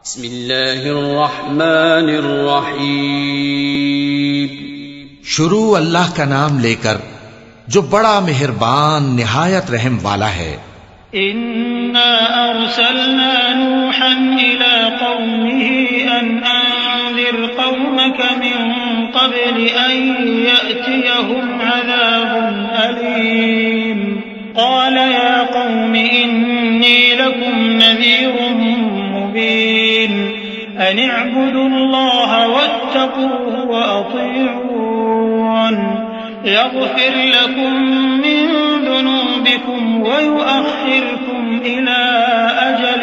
بسم اللہ الرحمن الرحیم۔ شروع اللہ کا نام لے کر جو بڑا مہربان نہایت رحم والا ہے۔ انا ارسلنا نوحا الى قومه ان انذر قومك من قبل ان يأتيهم عذاب أليم قال يا قوم اني لكم نذير مبين ان اعبدوا الله واتقوه واطيعون يغفر لكم من ذنوبكم ويؤخركم إلى أجل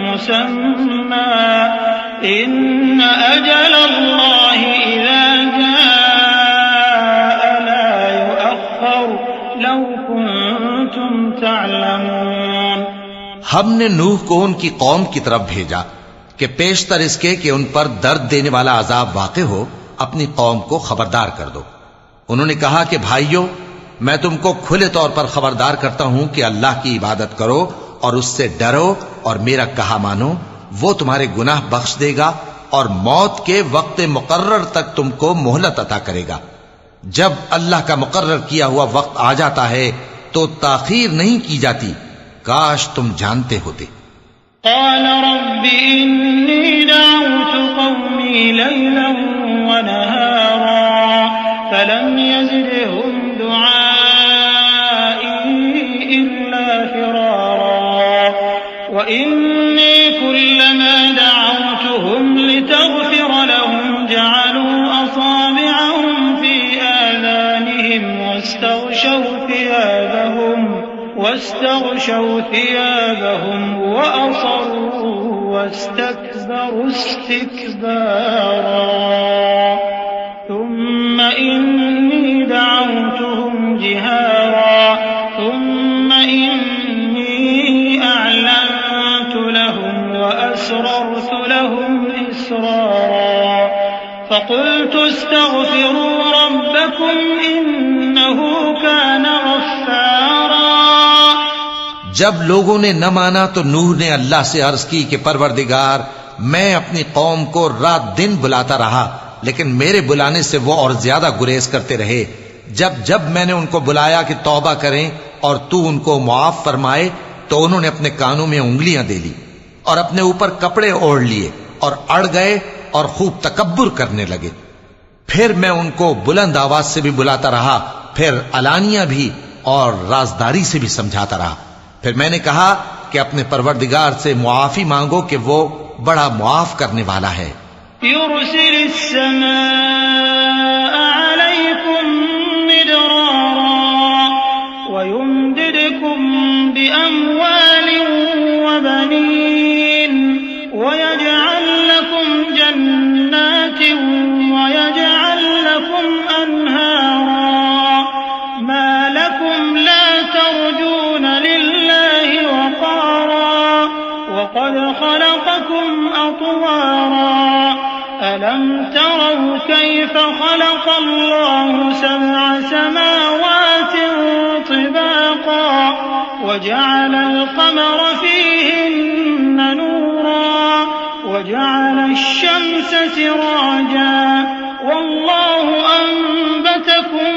مسمى إن أجل الله إذا جاء لا يؤخر لو كنتم تعلمون۔ ہم نے نوح کو ان کی قوم کی طرف بھیجا کہ پیشتر اس کے کہ ان پر درد دینے والا عذاب واقع ہو اپنی قوم کو خبردار کر دو۔ انہوں نے کہا کہ بھائیو، میں تم کو کھلے طور پر خبردار کرتا ہوں کہ اللہ کی عبادت کرو اور اس سے ڈرو اور میرا کہا مانو، وہ تمہارے گناہ بخش دے گا اور موت کے وقت مقرر تک تم کو مہلت عطا کرے گا۔ جب اللہ کا مقرر کیا ہوا وقت آ جاتا ہے تو تاخیر نہیں کی جاتی، کاش تم جانتے ہوتے۔ قال رب إني دعوت قومي ليلا ونهارا فلم يزدهم دعائي إلا فرارا وإني كلما دعوتهم لتغفر لهم جعلوا أصابعهم في آذانهم واستغشوا ثيابهم وأصروا واستكبروا استكبارا ثم إني دعوتهم جهارا ثم إني أعلنت لهم وأسررت لهم إسرارا فقلت استغفروا ربكم إنه كان غفارا۔ جب لوگوں نے نہ مانا تو نوح نے اللہ سے عرض کی کہ پروردگار، میں اپنی قوم کو رات دن بلاتا رہا لیکن میرے بلانے سے وہ اور زیادہ گریز کرتے رہے۔ جب میں نے ان کو بلایا کہ توبہ کریں اور تو ان کو معاف فرمائے تو انہوں نے اپنے کانوں میں انگلیاں دے لی اور اپنے اوپر کپڑے اوڑھ لیے اور اڑ گئے اور خوب تکبر کرنے لگے۔ پھر میں ان کو بلند آواز سے بھی بلاتا رہا، پھر علانیہ بھی اور رازداری سے بھی سمجھاتا رہا۔ پھر میں نے کہا کہ اپنے پروردگار سے معافی مانگو کہ وہ بڑا معاف کرنے والا ہے۔ يرسل السماء عليكم مدرارا ويمددكم بأموال وبنين ويجعل لكم جنات ويجعل لكم أنهارا ما لكم لا ترجون لله وقارا وقد خلقكم أطوارا ألم تروا كيف خلق الله 7 سماوات طباقا وجعل القمر فيهن نورا وجعل الشمس سراجا والله أنبتكم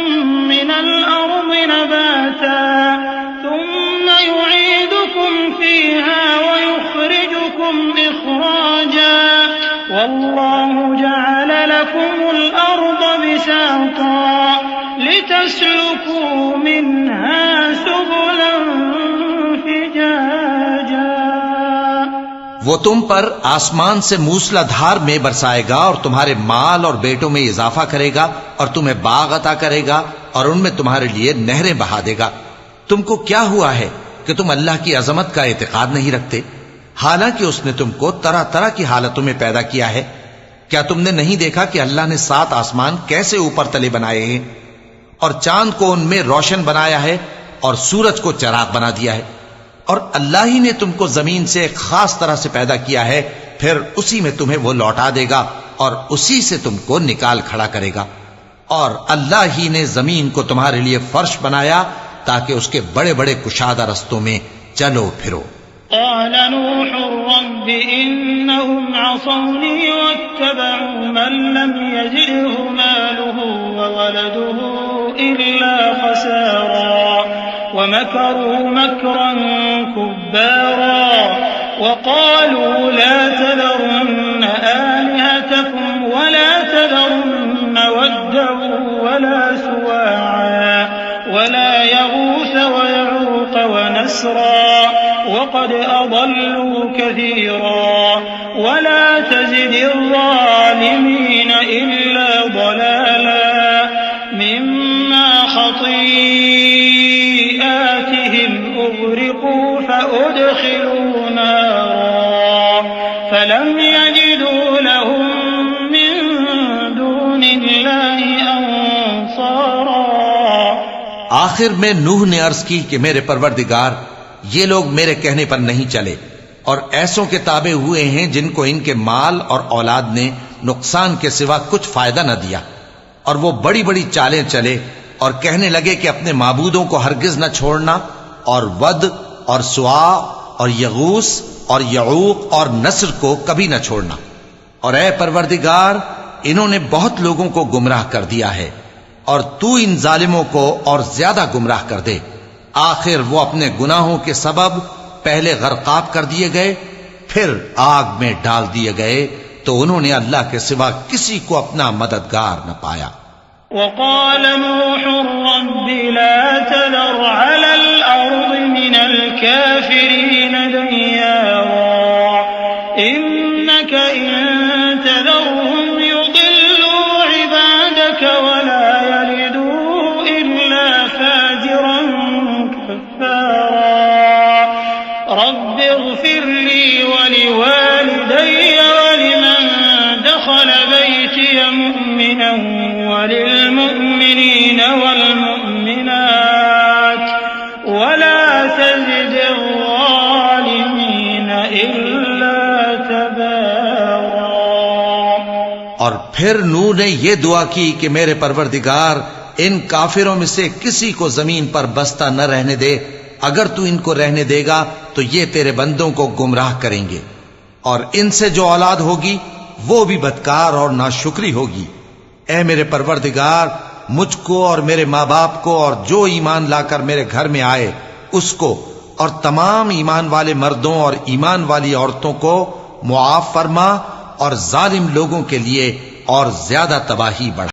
من الأرض نباتا ثم يعيدكم فيها ويخرجكم إخراجا والله جعل لكم الأرض بساطا لتسلكوا منها سبلا فجاجا۔ وہ تم پر آسمان سے موسلا دھار میں برسائے گا اور تمہارے مال اور بیٹوں میں اضافہ کرے گا اور تمہیں باغ عطا کرے گا اور ان میں تمہارے لیے نہریں بہا دے گا۔ تم کو کیا ہوا ہے کہ تم اللہ کی عظمت کا اعتقاد نہیں رکھتے، حالانکہ اس نے تم کو طرح طرح کی حالتوں میں پیدا کیا ہے؟ کیا تم نے نہیں دیکھا کہ اللہ نے 7 آسمان کیسے اوپر تلے بنائے ہیں اور چاند کو ان میں روشن بنایا ہے اور سورج کو چراغ بنا دیا ہے؟ اور اللہ ہی نے تم کو زمین سے ایک خاص طرح سے پیدا کیا ہے، پھر اسی میں تمہیں وہ لوٹا دے گا اور اسی سے تم کو نکال کھڑا کرے گا۔ اور اللہ ہی نے زمین کو تمہارے لیے فرش بنایا تاکہ اس کے بڑے بڑے کشادہ رستوں میں چلو پھرو۔ قال نوح رب إنهم عصوني واتبعوا من لم يزده ماله وولده إلا خسارا ومكروا مكرا كبارا وقالوا لا تذرن آلهتكم ولا تذرن ودا ولا سواعا ولا يغوث ويعوق ونسرا وقد أضلوا كثيرا ولا تزد الظالمين إلا ضلالا مما خطيئاتهم أغرقوا فأدخلوا نارا فلم يجدوا لهم من دون الله أنصارا. آخر میں نوح نے عرض کی کہ میرے پروردگار یہ لوگ میرے کہنے پر نہیں چلے اور ایسوں کے تابع ہوئے ہیں جن کو ان کے مال اور اولاد نے نقصان کے سوا کچھ فائدہ نہ دیا، اور وہ بڑی بڑی چالیں چلے اور کہنے لگے کہ اپنے معبودوں کو ہرگز نہ چھوڑنا، اور ود اور سوا اور یغوث اور یعوق اور نصر کو کبھی نہ چھوڑنا. اور اے پروردگار انہوں نے بہت لوگوں کو گمراہ کر دیا ہے، اور تو ان ظالموں کو اور زیادہ گمراہ کر دے. آخر وہ اپنے گناہوں کے سبب پہلے غرقاب کر دیے گئے، پھر آگ میں ڈال دیے گئے، تو انہوں نے اللہ کے سوا کسی کو اپنا مددگار نہ پایا. وقال نوح رب لا تذر على الأرض من الكافرين ديارا إنك إن تذرهم يضلوا عبادك ولا يلدوا إلا فاجرا كفارا رب اغفر لي ولوالدي ولمن دخل بيتي مؤمنا وللمؤمنين والمؤمنات ولا تزد الظالمين إلا تبارا. اور پھر نوح نے یہ دعا کی کہ میرے پروردگار ان کافروں میں سے کسی کو زمین پر بستہ نہ رہنے دے، اگر تو ان کو رہنے دے گا تو یہ تیرے بندوں کو گمراہ کریں گے، اور ان سے جو اولاد ہوگی وہ بھی بدکار اور ناشکری ہوگی. اے میرے پروردگار مجھ کو اور میرے ماں باپ کو اور جو ایمان لا کر میرے گھر میں آئے اس کو اور تمام ایمان والے مردوں اور ایمان والی عورتوں کو معاف فرما، اور ظالم لوگوں کے لیے اور زیادہ تباہی بڑھا.